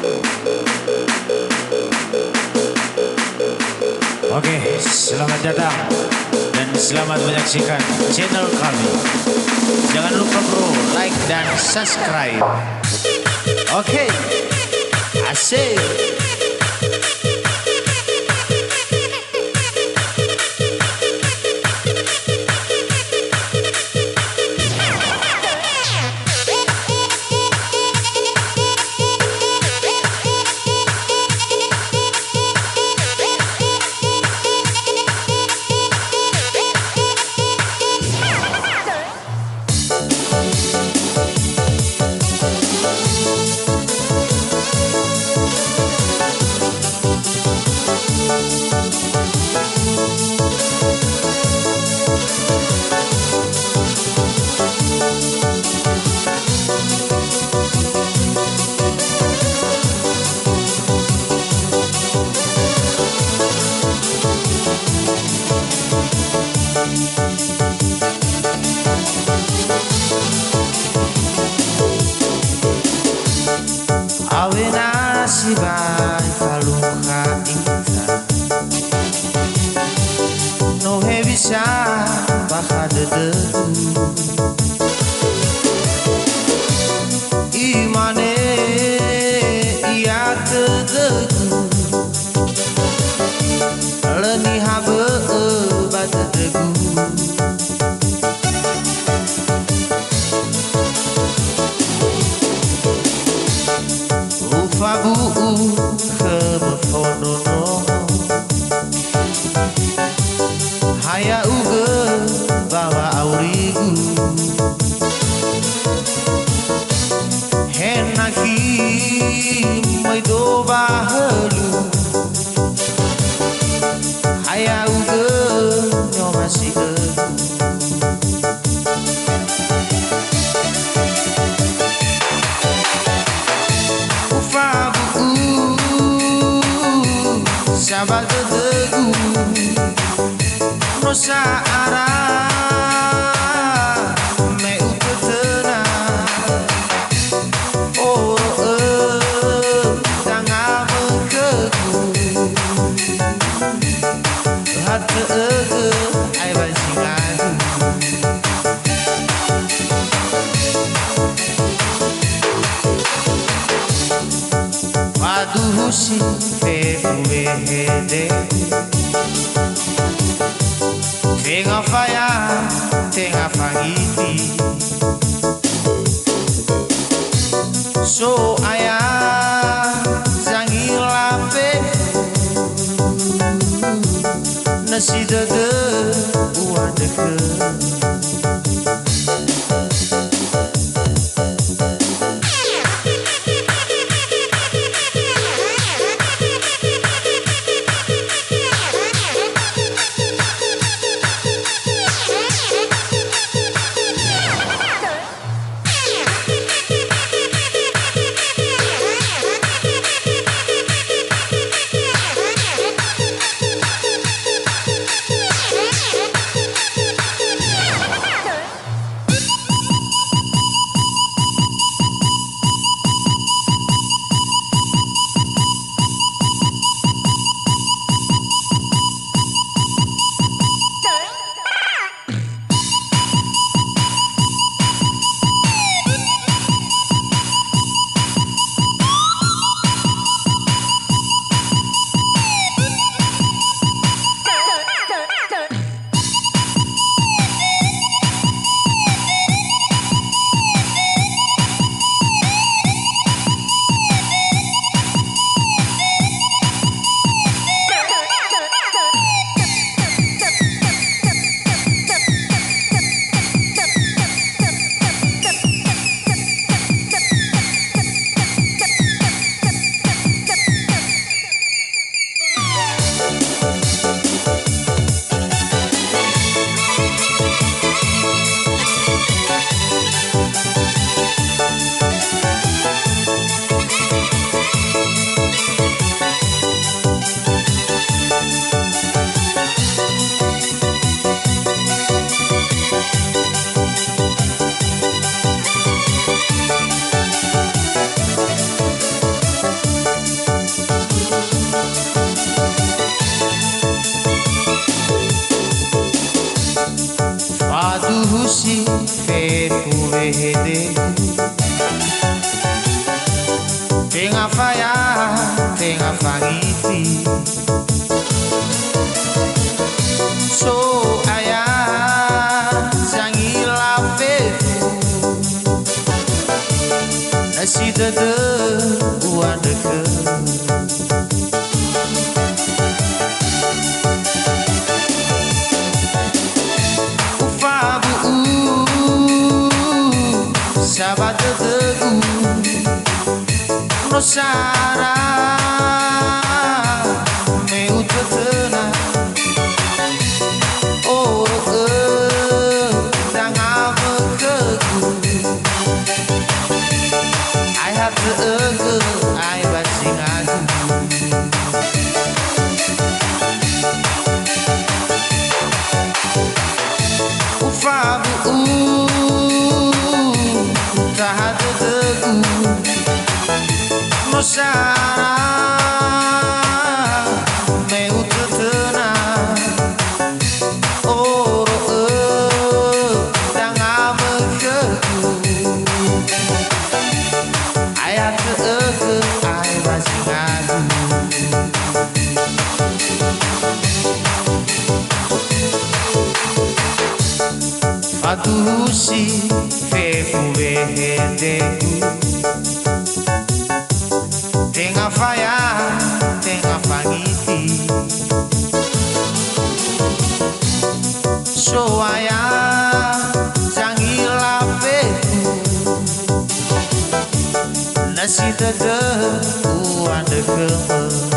Oke, selamat datang dan selamat menyaksikan channel kami. Jangan lupa bro, like dan subscribe. Oke, asik. Awe nasibai kaluka ingta no he bisa bakadede imane iya tedegu leni habe badedegu Fabu kemefonono haya uge bawa aurigu henaki maido bahelu haya uge nyomasiga Sahabat tegu Nusa arah me upetena oh tangga mengkegu hati ai bajingadu Waduh si hede tenga faya tenga fangiti so aya zangilape nasi dege uah dege fangiti so aya zangila fefu nasi dede uadeke ufabu sabat dede Rosara meu tetena oh dang amkeku ai hat ai bacing aku ufabu tahat teku Rosara meu tetena oh dang amkeku ayat ai bacing aku Fatusi fefu vehedeku Tenga faya, tenga fangiti Soaya, jangila peku Nasi dede, uadeke